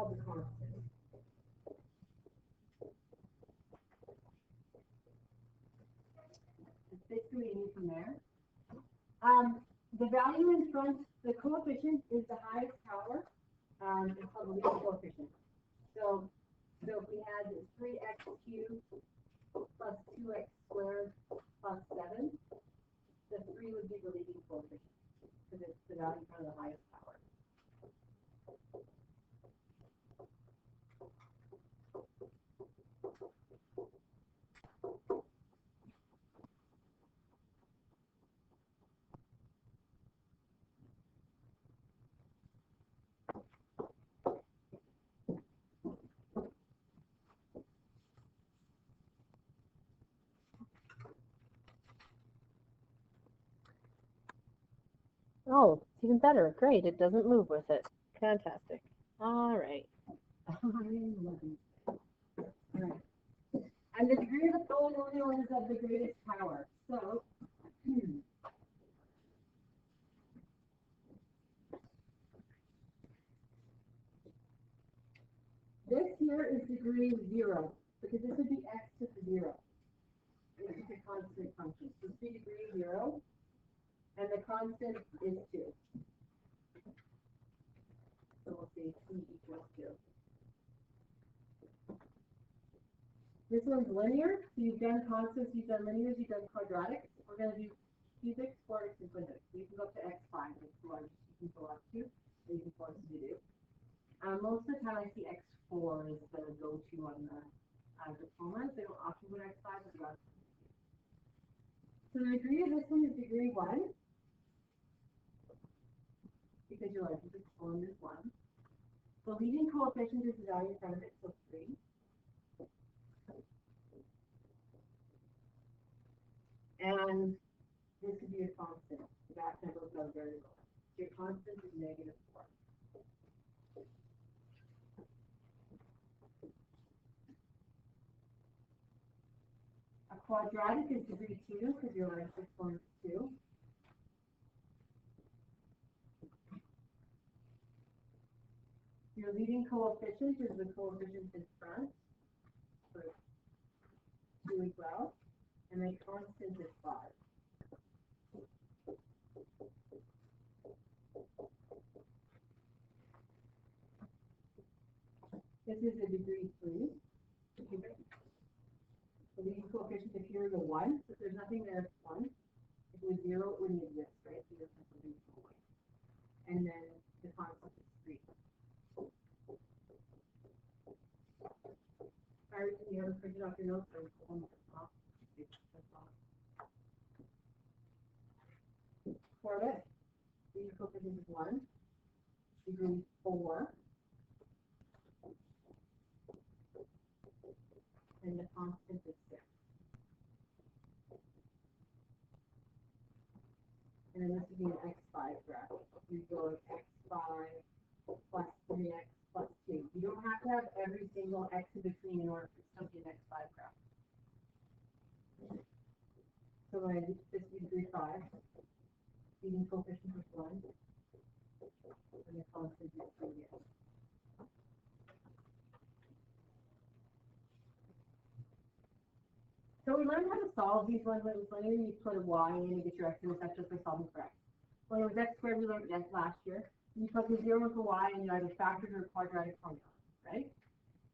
called the constant. That's basically what you need from there. The value in front, the coefficient is the highest power. It's called the leading coefficient. So if we had 3x cubed plus 2x squared plus 7, the 3 would be the leading coefficient because it's the value in front of the highest power. Oh, it's even better. Great. It doesn't move with it. Fantastic. All right. All right. And the degree of the polynomial is of the greatest power. So, this here is degree 0, because this would be x to the 0. This is a constant function. So it's degree 0, and the constant is 2. So we'll say t equals 2. This one's linear, so you've done constants, you've done linears, you've done quadratics. We're going to do cubics, quartics, and quintics. So you can go up to x5, that's the largest you can go up to, or you can force it to do. Most of the time I see x4 is the go-to on the diplomas. They don't often go to x5, but they're on. So the degree of this one is degree 1, because your largest exponent is 1. The leading coefficient is the value in front of it, so 3. And this could be a constant. That number is a variable. Your constant is -4. A quadratic is degree 2 because your largest exponent is 2. Your leading coefficient is the coefficient in front, so 2 as well, and the constant is 5. This is a degree 3. The leading coefficient if here is a 1, so if there's nothing there, it's 1. If it was 0, it wouldn't exist, right? So you're simply going to 1. And then the constant is 3. Sorry, you haven't printed off your notes, or almost off. For this, leading coefficient is 1. Degree 4. And the constant is 6. And then this would be an x5 graph. You go x5 plus 3x plus 2. You don't have to have every single x in between in order for it to be an x5 graph. So when I do this would be degree 5, leading coefficient is 1, and the constant is 3. So we learned how to solve these ones when it was linear. You put a y in to get your x-intercept for solving for x. When it was x squared, we learned x last year. You plug the 0 into y and you either factored or quadratic formula, right?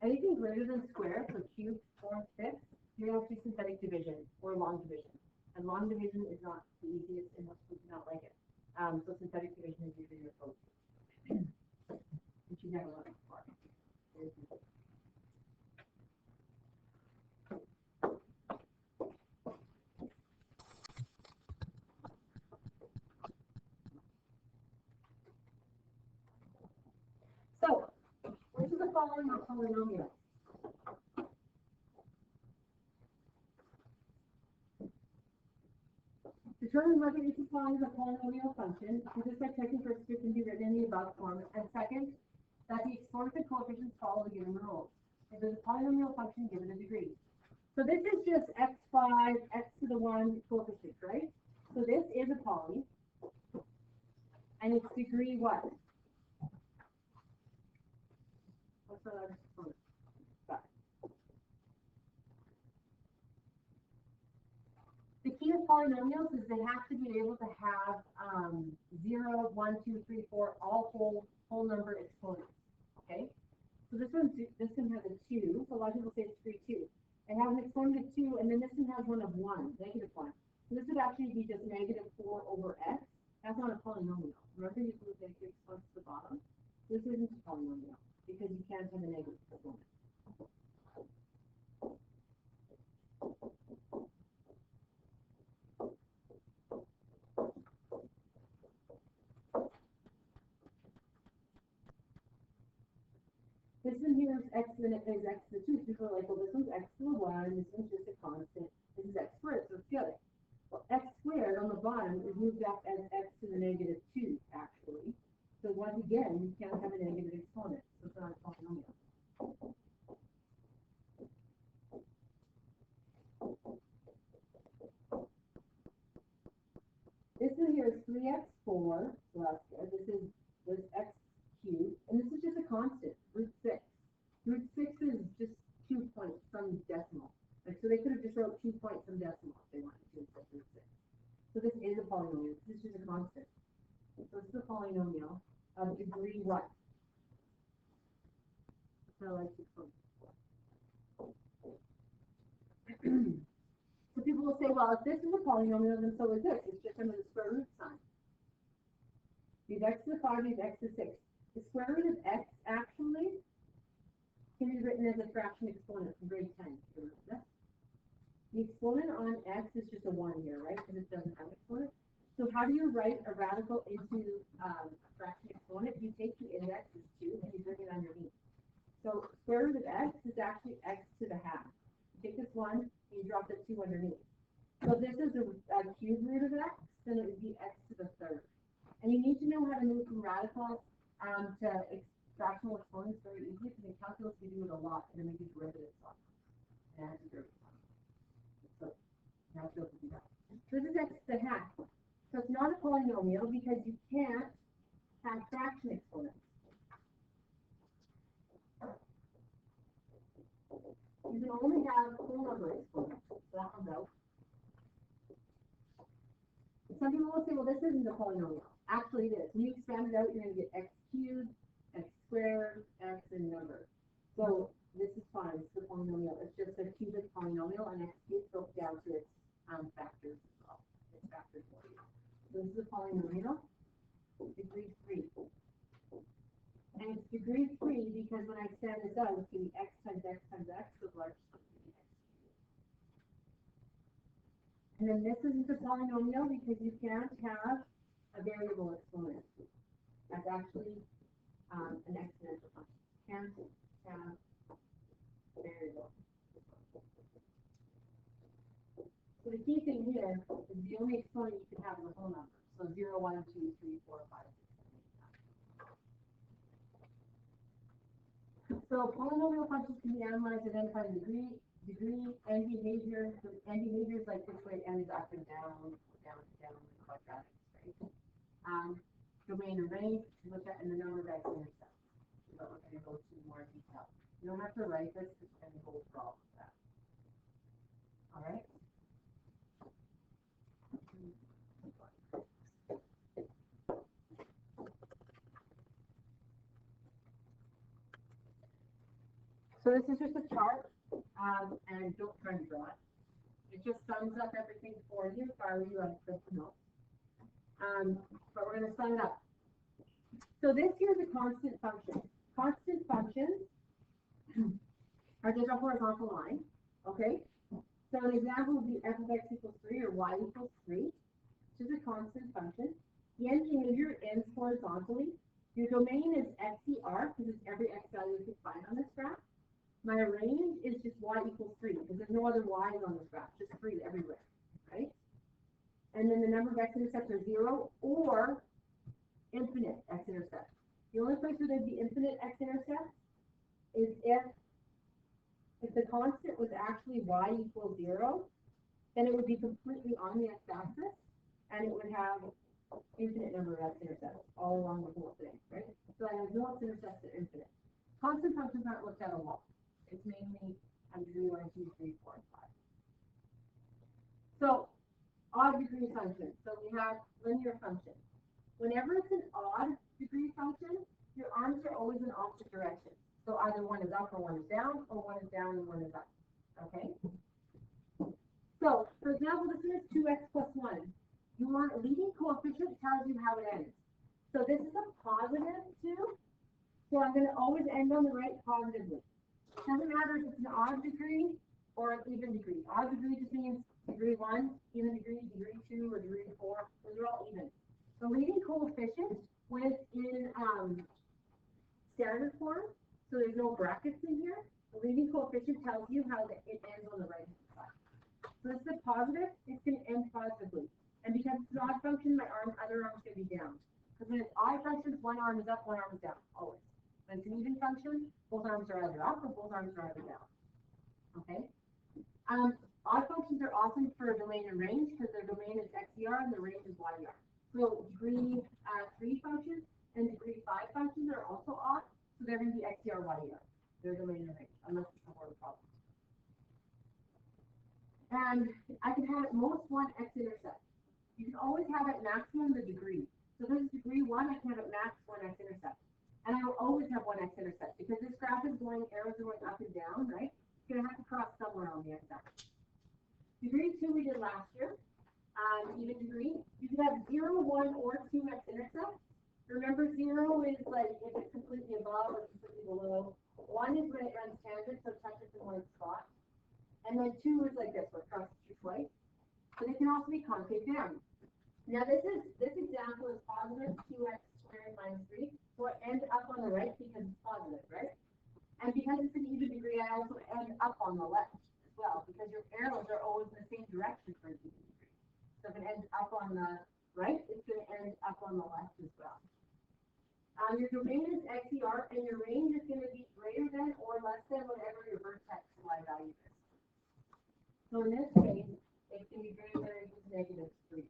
Anything greater than square, so cube, 4, 5, you're going to have to do synthetic division or long division. And long division is not the easiest and most people do not like it. So synthetic division is usually your go-to. Which you never learned before. So, which of the following are polynomials? Determine whether each line is a polynomial function. This by checking first if it can be written in the above form. And second, that the exponents and coefficients follow the given rules. If there's a polynomial function, give it a degree. So this is just x5, x to the 1 coefficient, right? So this is a poly. And its degree what? X squared largest exponent. Got it. The key with polynomials is they have to be able to have 0, 1, 2, 3, 4, all whole number exponents. Okay? So this one has a 2, so a lot of people say it's 3, 2. It has an exponent of 2, and then this one has one of 1, negative 1. So this would actually be just negative 4 over x. That's not a polynomial. Remember you put negative exponents at the bottom? This isn't a polynomial because you can't have a negative exponent. This one here is x and it is x to the 2. People are like, well, this one's x to the 1, this one's just a constant. This is x squared, so it's the other. Well, x squared on the bottom is moved up as x to the negative 2, actually. So once again, you can't have a negative exponent, so it's not a polynomial. This one here is 3x4, so that's good. This x cubed, and this is just a constant, root 6. Root 6 is just 2 points from decimal. Like, so they could have just wrote 2 points from decimal if they wanted to instead of root 6. So this is a polynomial. This is just a constant. So this is a polynomial of degree what? So like 6.4. So people will say, well, if this is a polynomial, then so is this. It's just under the square root sign. These x to the 5, these x to 6. The square root of x actually can be written as a fraction exponent from grade 10. The exponent on x is just a 1 here, right? Because it doesn't have an exponent. So how do you write a radical into a fraction exponent? You take the index as 2 and you bring it underneath. So square root of x is actually x to the half. You take this 1 and you drop the 2 underneath. So if this is a cube root of x, then it would be x to the 3rd. And you need to know how to move from radical to fractional exponents very easily, because in calculus we do it a lot, and then we do derivatives on them. And that's a derivative. So now it's able to do that. So this is x to the half. So it's not a polynomial because you can't have fraction exponents. You can only have whole number exponents. So that one's out. Some people will say, well, this isn't a polynomial. Actually, it is. When you expand it out, you're going to get x cubed, x squared, x, and number. So this is fine. It's a polynomial. It's just a cubic polynomial, and x cubed broke down to its factors as well. Its factors for you. So this is a polynomial, degree 3. And it's degree 3 because when I expand this out, it's going to be x times x times x, so the largest one is going to be x cubed. And then this isn't a polynomial because you can't have a variable exponent. That's actually an exponential function. Can't have variable. So the key thing here is the only exponent you can have is a whole number. So 0, 1, 2, 3, 4, 5, 6, 7, 8, 9. So polynomial functions can be analyzed identifying degree, and behavior. So, and behaviors like this way ends up and down, down, quadratics, right? Domain and range to look at, and the number of x-intercepts. But we're going to go to more detail. You don't have to write this because we're going to go over all of that. All right. So this is just a chart, and don't try to draw it. It just sums up everything for you. If I were you, I'd print the notes. But we're going to sum it up. So this here is a constant function. Constant functions are just a horizontal line. Okay. So an example would be f of x equals 3 or y equals 3, which is a constant function. The end behavior ends horizontally. Your domain is XER because it's every x value you can find on this graph. My range is just y equals 3 because there's no other y's on this graph, just 3 everywhere, right? And then the number of x-intercepts are 0 or infinite x-intercepts. The only place where there'd be infinite x-intercepts is if the constant was actually y equals 0, then it would be completely on the x-axis, and it would have infinite number of x-intercepts all along the whole thing, right? So I have no x-intercepts that are infinite. Constant functions aren't looked at a lot. It's mainly degree 1, 2, 3, 4, and 5. So, odd degree function. So we have linear function. Whenever it's an odd degree function, your arms are always in opposite directions. So either one is up or one is down, or one is down and one is up. Okay? So, for example, this is 2x plus 1. Your leading coefficient tells you how it ends. So this is a positive 2. So I'm going to always end on the right positively. Doesn't matter if it's an odd degree or an even degree. Odd degree just means degree 1, even degree 2, or degree 4. Those are all even. The leading coefficient, when it's in standard form, so there's no brackets in here, the leading coefficient tells you how it ends on the right-hand side. So this is a positive, it's going to end positively. And because it's an odd function, my other arm's going to be down. Because when it's odd functions, one arm is up, one arm is down, always. When it's an even function, both arms are either up or both arms are either down. Okay? Odd functions are awesome for domain and range because their domain is XER and their range is YER. So degree 3 functions and degree 5 functions are also odd, so they're going to be XER, YER. Their domain and range, unless it's a word problem. And I can have at most one x-intercept. You can always have at maximum the degree. So this is degree 1, I can have at max one x-intercept. And I will always have one x-intercept because this graph is going, arrows are going up and down, right? It's going to have to cross somewhere on the x-axis. Degree 2 we did last year, even degree. You can have 0, 1, or 2 x-intercepts. Remember 0 is like if it's completely above or completely below. 1 is when it runs tangent, so it touches in one spot. And then 2 is like this, where it crosses through twice. But it can also be concave down. Now this example is positive 2x squared minus 3, so it ends up on the right because it's positive, right? And because it's an even degree, I also end up on the left as well, because your arrows are always in the same direction for an even degree. So if it ends up on the right, it's going to end up on the left as well. Your domain is XER, and your range is going to be greater than or less than whatever your vertex y value is. So in this case, it's going to be greater than or equal to -3.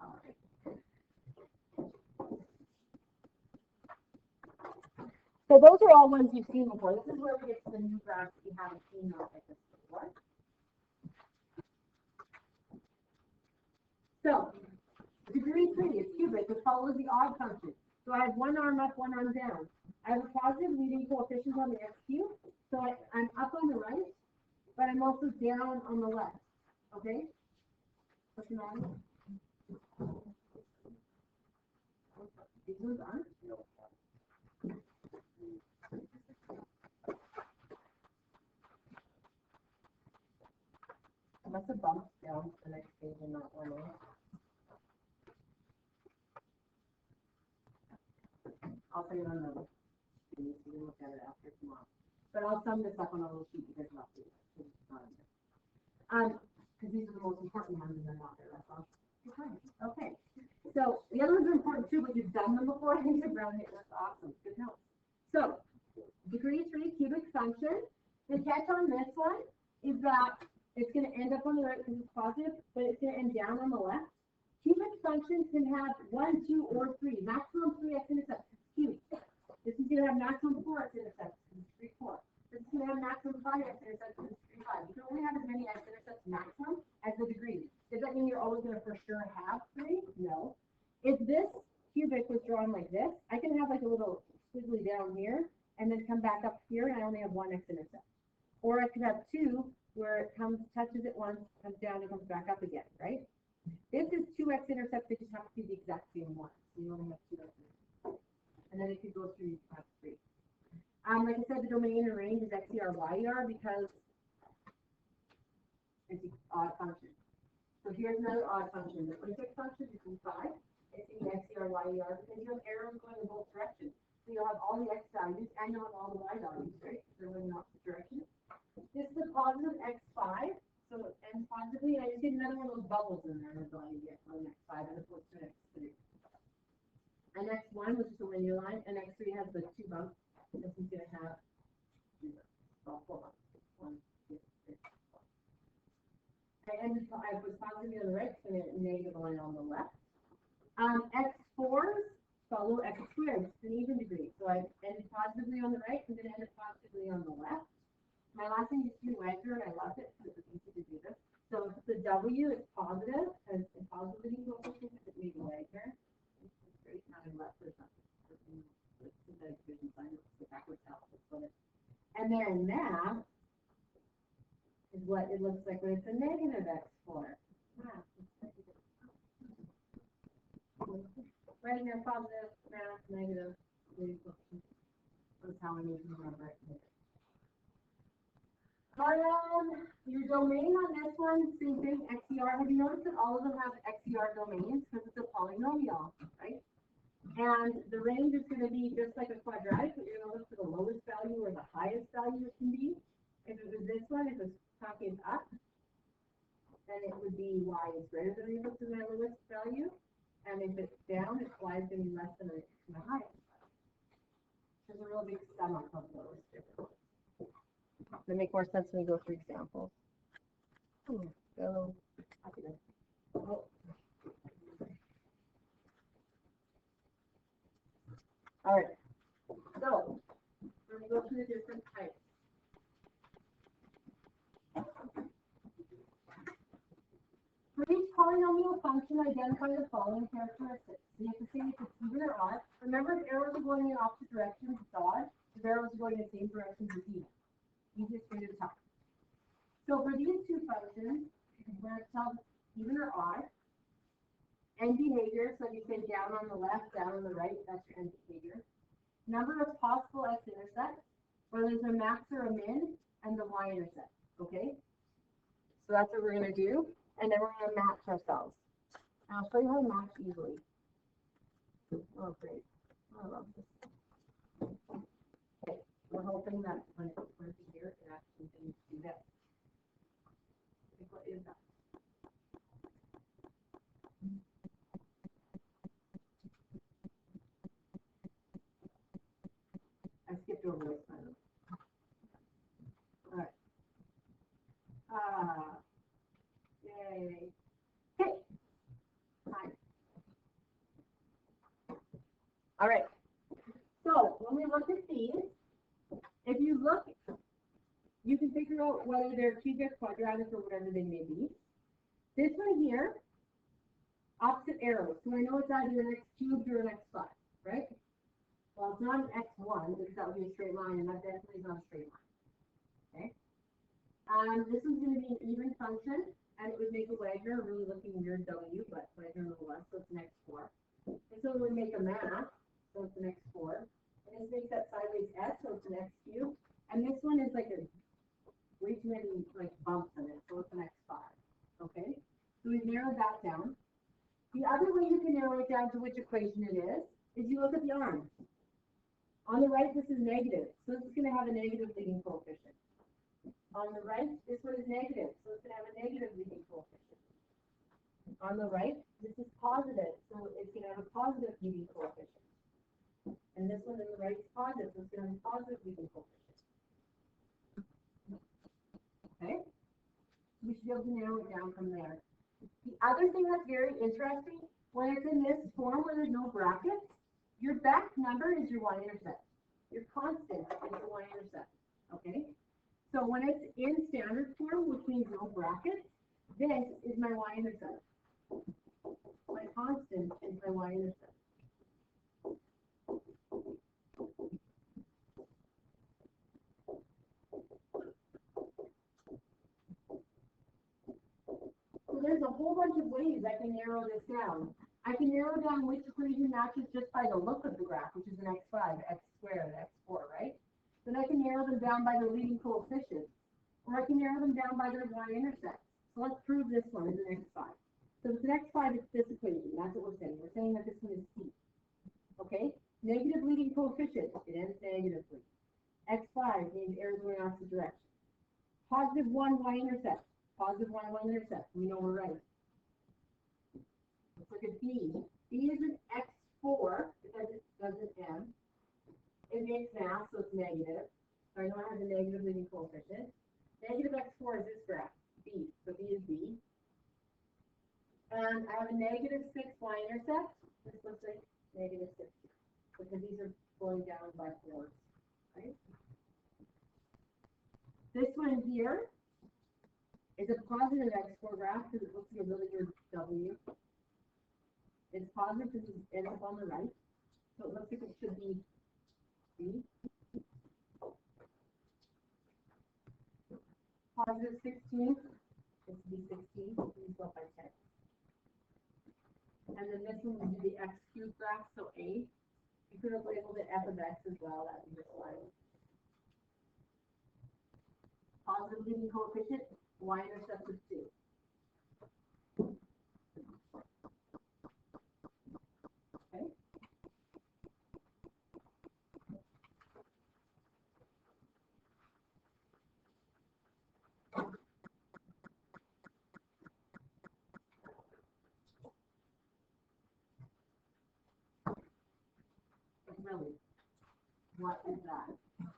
All right. So those are all ones you've seen before. This is where we get to the new graphs that you haven't seen like this before. So degree 3 is cubic, which follows the odd function. So I have one arm up, one arm down. I have a positive leading coefficient on the x cube, so I'm up on the right, but I'm also down on the left. Okay? What's the matter? These ones aren't? I must have bumped down to the next page and not one in. I'll put it on the sheet. You can look at it after tomorrow. But I'll sum this up on a little sheet because it's not there. Because these are the most important ones and they're not there, that's all. Okay. So the other ones are important too, but you've done them before. These are brown here. That's awesome. Good notes. So degree 3 cubic function. The catch on this one is that it's going to end up on the right because it's positive, but it's going to end down on the left. Cubic functions can have 1, 2, or 3. Maximum 3 x-intercepts. Cube. This is going to have maximum 4 x-intercepts. 3, 4. This is going to have maximum 5 x-intercepts. 3, 5. You can only have as many x-intercepts maximum as the degree. Does that mean you're always going to for sure have 3? No. If this cubic was drawn like this, I can have like a little squiggly down here and then come back up here and I only have 1 x-intercept. Or I could have 2 where it touches it once, comes down, and comes back up again, right? This is 2 x-intercepts, they just have to be the exact same one. So you only have 2 x-intercepts. And then if you go through, you have 3. Like I said, the domain and range is XER, YER because it's an odd function. So here's another odd function. The prefix function is inside. It's in XER, YER because you have arrows going in both directions. So you'll have all the x values and you'll have all the y values, right? They're going in opposite directions. This is a positive x5, so it ends positively. And I just did another one of those bubbles in there as well you get on x5 as opposed to x3. And x1, which is a linear line, and x3 has the 2 bumps. This is going to have 4 bumps. 1, 2, 3, 4. Okay, and I was positive on the right, so a negative line on the left. X4s follow x squared, it's an even degree. So I ended positively on the right, I'm going to end it positively on the left. My last name is Wedger, and I love it because it's easy to do this. So if the W is positive, and it's positive leading coefficient, it made a Wedger. It's great, not in left or something. And then math is what it looks like when it's a negative x4. Right here, positive, math, negative. That's how I need to remember it. Your domain on this one, same thing, XER. Have you noticed that all of them have XER domains because it's a polynomial, right? And the range is going to be just like a quadratic, but you're going to look for the lowest value or the highest value it can be. If it was this one, if it's talking up, then it would be y is greater than or equal to the lowest value. And if it's down, it's y is going to be less than or equal to the highest value. There's a real big sum up of those differences. They make more sense when we go through examples. All right. So we're going to go through the different types. For each polynomial function, identify the following characteristics. You have to say if it's even or odd. Remember, if arrows are going in opposite directions, it's odd. If arrows are going in the same direction, it's even. Easiest way to talk. So for these two functions, we're going to tell even or odd. End behavior, so you say down on the left, down on the right, that's your end behavior. Number of possible x-intercepts, whether there's a max or a min, and the y-intercept, okay? So that's what we're going to do, and then we're going to match ourselves. And I'll show you how to match easily. Oh, great. I love this. Okay, we're hoping that when it's here, it actually didn't do that. What is that? I skipped over this one. All right. Yay. Okay. Hi. All right. So when we look at these, if you look, you can figure out whether they're cubic, quadratic, or whatever they may be. This one here, opposite arrows. So I know it's either an x cubed or an x5, right? Well, it's not an x1 because that would be a straight line, and that definitely is not a straight line. Okay. This one's going to be an even function, and it would make a Wagner, really looking weird W, but Wagner nonetheless, so it's an x4. And so it would make a math, so it's an x4. And this makes that sideways s, so it's an x cubed. And this one is like a way too many like bumps in it, so it's an x5. Okay? So we've narrowed that down. The other way you can narrow it down to which equation it is you look at the arms. On the right, this is negative, so this is going to have a negative leading coefficient. On the right, this one is negative, so it's going to have a negative leading coefficient. On the right, this is positive, so it's going to have a positive leading coefficient. And this one on the right is positive, so it's going to have a positive leading coefficient. Okay? We should be able to narrow it down from there. The other thing that's very interesting, when it's in this form where there's no brackets, your best number is your y-intercept. Your constant is your y-intercept. Okay? So when it's in standard form, which means no brackets, this is my y-intercept. My constant is my y-intercept. So there's a whole bunch of ways I can narrow this down. I can narrow down which equation matches just by the look of the graph, which is an x5, x squared, x4, right? Then I can narrow them down by the leading coefficients, or I can narrow them down by their y-intercepts. So let's prove this one is an x5. So if it's an x5, it's this equation. That's what we're saying. We're saying that this one is c. Okay? Negative leading coefficient. It ends negatively. x5 means arrows going opposite direction. Positive 1 y-intercept. Positive 1 y-intercept. We know we're right. Let's look at B. B is an x4 because it doesn't m. It makes math, so it's negative. So I know I have a negative leading coefficient. Negative x4 is this graph, B. So B is B. And I have a negative 6 y-intercept. This looks like negative 60, because these are going down by 4s, right? This one here is a positive x4 graph because it looks like a really good W. It's positive because it ends up on the right, so it looks like it should be C. Positive 16, it's be 16, you go by 10. And then this one would be the x cubed graph, so A. You could have labeled it f of x as well, that would be just fine. Positive leading coefficient, y-intercept is 2. Okay. Really, what is that?